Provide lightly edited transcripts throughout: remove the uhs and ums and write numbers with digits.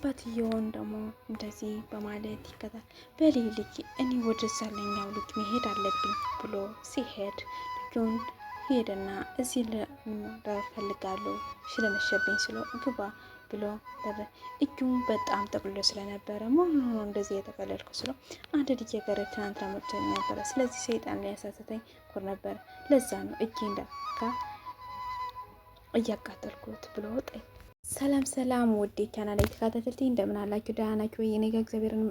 አባትየውን ደግሞ እንደዚህ በማለት ይከታል። በሌ ልጅ እኔ ወደ ዛለኛው ልጅ መሄድ አለብኝ ብሎ ሲሄድ ልጁን ሄደና እዚህ ለፈልጋለሁ ስለመሸብኝ ስለው ግባ ብሎ እጁን በጣም ጠቅልሎ ስለነበረ መሆኑ እንደዚህ የተቀለልኩ ስለው አንድ ልጅ የገረ ትናንትና መጥቶኝ ነበረ። ስለዚህ ሰይጣን ሊያሳስተኝ ኩር ነበር። ለዛ ነው እጄ እንዳካ እያቃጠልኩት ብሎ ወጣኝ። ሰላም ሰላም ውዴ ቻናል ላይ ተከታተልቲ እንደምን አላችሁ? ደህና ናችሁ ወይ? እኔ ጋር እግዚአብሔርን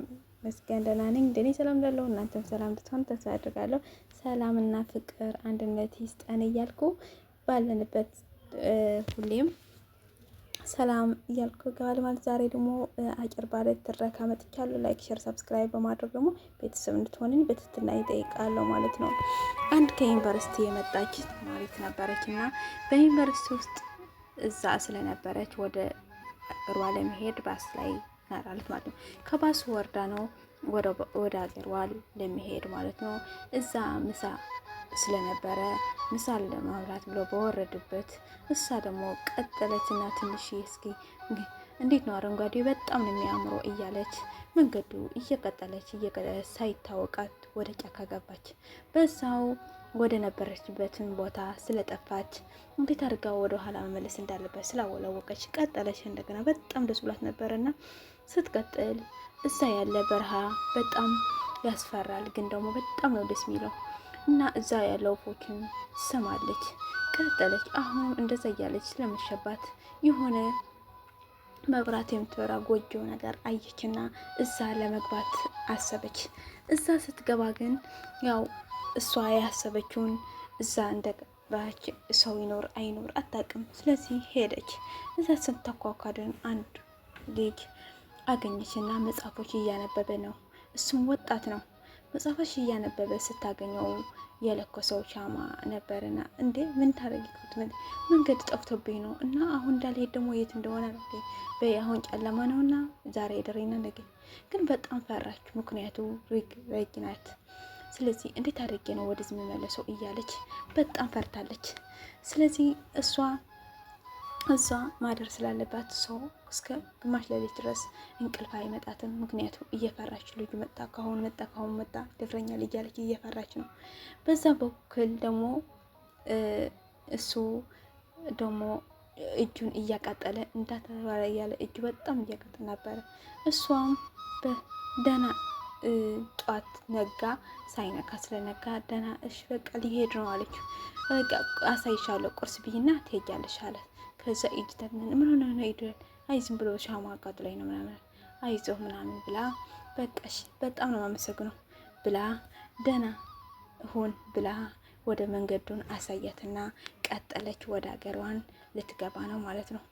መስገን ደህና ነኝ። እንደኔ ሰላም እንዳለው እናንተም ሰላም እንድትሆኑ ተስፋ አድርጋለሁ። ሰላምና ፍቅር አንድነት ይስጠን እያልኩ ባለንበት ሁሌም ሰላም እያልኩ ገባል ማለት ዛሬ ደግሞ አጭር ባለ ትረካ መጥቻለሁ። ላይክ ሼር ሰብስክራይብ በማድረግ ደግሞ ቤተሰብ እንድትሆኑኝ በትህትና ይጠይቃለሁ ማለት ነው። አንድ ከዩኒቨርሲቲ የመጣች ተማሪት ነበረች እና በዩኒቨርሲቲ ውስጥ እዛ ስለነበረች ወደ ሯ ለመሄድ ባስ ላይ ናራለት ማለት ነው። ከባሱ ወርዳ ነው ወደ ሀገሯ ለመሄድ ማለት ነው። እዛ ምሳ ስለነበረ ምሳ ለማብላት ብሎ በወረዱበት እሳ ደግሞ ቀጠለችና ትንሽ እስኪ እንዴት ነው አረንጓዴ በጣም ነው የሚያምረው እያለች መንገዱ እየቀጠለች ሳይታወቃት ወደ ጫካ ገባች። በዛው ወደ ነበረችበትን ቦታ ስለጠፋች እንዴት አድርጋ ወደ ኋላ መመለስ እንዳለበት ስላወላወቀች ቀጠለች። እንደገና በጣም ደስ ብላት ነበርና ስትቀጥል እዛ ያለ በረሃ በጣም ያስፈራል፣ ግን ደግሞ በጣም ነው ደስ የሚለው እና እዛ ያለው ፎክን ትሰማለች። ቀጠለች። አሁን እንደዛ እያለች ስለመሸባት የሆነ መብራት የምትበራ ጎጆ ነገር አየችና እዛ ለመግባት አሰበች። እዛ ስትገባ ግን ያው እሷ ያሰበችውን እዛ እንደገባች ሰው ይኖር አይኖር አታውቅም። ስለዚህ ሄደች። እዛ ስትተኳኳድን አንድ ልጅ አገኘችና መጽሐፎች እያነበበ ነው። እሱም ወጣት ነው። መጽሐፎች እያነበበ ስታገኘው የለኮሰው ሻማ ነበርና እንዴ ምን ታረጊኩት? መንገድ ጠፍቶብኝ ነው እና አሁን እንዳልሄድ ደግሞ የት እንደሆነ አሁን ጨለማ ነውና ዛሬ ድሬና ነገ ግን በጣም ፈራች። ምክንያቱ ረጅ ናት። ስለዚህ እንዴት አድርጌ ነው ወደዚህ የምመለሰው እያለች በጣም ፈርታለች። ስለዚህ እሷ ማደር ስላለባት ሰው እስከ ግማሽ ሌሊት ድረስ እንቅልፍ አይመጣትም። ምክንያቱ እየፈራች ልጁ መጣ ካሁን መጣ ደፍረኛል እያለች እየፈራች ነው። በዛ በኩል ደግሞ እሱ ደግሞ እጁን እያቃጠለ እንዳተባለ እያለ እጁ በጣም እያቃጠለ ነበረ። እሷም በደህና ጧት ነጋ። ሳይነካ ስለነጋ ደህና እሺ በቃ ሊሄድ ነው አለች። በቃ አሳይሻለሁ ቁርስ ብይና ትሄጃለሽ አለ። ከዛ እጅ ተነን ምን ሆነ ነው ይደል? አይ ዝም ብሎ ሻማ አቃጥሎኝ ነው ምናምን አይዞህ ምናምን ብላ በቃሽ በጣም ነው የማመሰግነው ብላ ደህና ሁን ብላ ወደ መንገዱን አሳያትና ቀጠለች። ወደ አገሯን ልትገባ ነው ማለት ነው።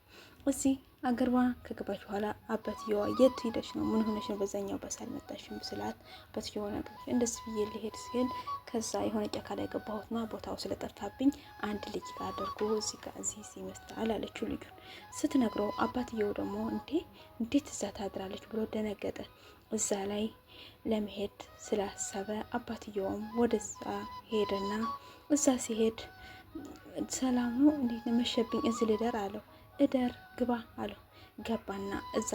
እዚህ አገሯ ከገባች በኋላ አባትየዋ የት ሄደሽ ነው? ምን ሆነሽ ነው? በዛኛው በሳል መጣሽም ስላት አባትየዋ ነገር እንደዚህ ብዬ ልሄድ ሲል ከዛ የሆነ ጫካ ላይ ገባሁትና ቦታው ስለጠፋብኝ አንድ ልጅ ጋር አደርኩ እዚህ ይመስላል አለችው። ልጁን ስትነግረው አባትየው ደግሞ እንዴት እዛ ታድራለች ብሎ ደነገጠ። እዛ ላይ ለመሄድ ስላሰበ አባትየውም ወደዛ ሄደና እዛ ሲሄድ ሰላም ነው እንዴት ነው መሸብኝ እዚህ ልደር አለው። እደር ግባ አለው። ገባና እዛ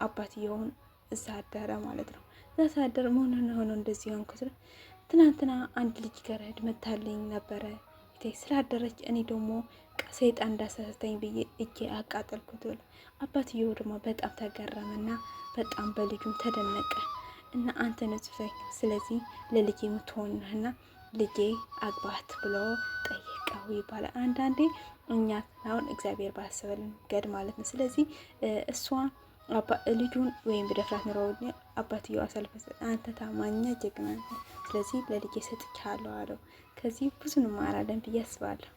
አባትየውን እዛ አደረ ማለት ነው። እዛ ሳደር ምን ሆነ እንደዚህ ሆንኩት? ትናንትና አንድ ልጅ ገረድ መታልኝ ነበረ ስላደረች እኔ ደግሞ ሰይጣን እንዳሳስተኝ ብዬ እጄ አቃጠልኩት። አባትየው ደግሞ በጣም ተገረመና በጣም በልጁም ተደነቀ እና አንተ ነጽፈኝ ስለዚህ ለልጄ የምትሆንና ልጄ አግባት ብሎ ጠየቀው ይባላል። አንዳንዴ እኛ አሁን እግዚአብሔር ባሰበልን ገድ ማለት ነው። ስለዚህ እሷ ልጁን ወይም በደፍራት ኑሮው አባትየው አሳልፈ አንተ ታማኝ ጀግና፣ ስለዚህ ለልጄ ሰጥቻለሁ አለው። ከዚህ ብዙ እንማራለን ብዬ አስባለሁ።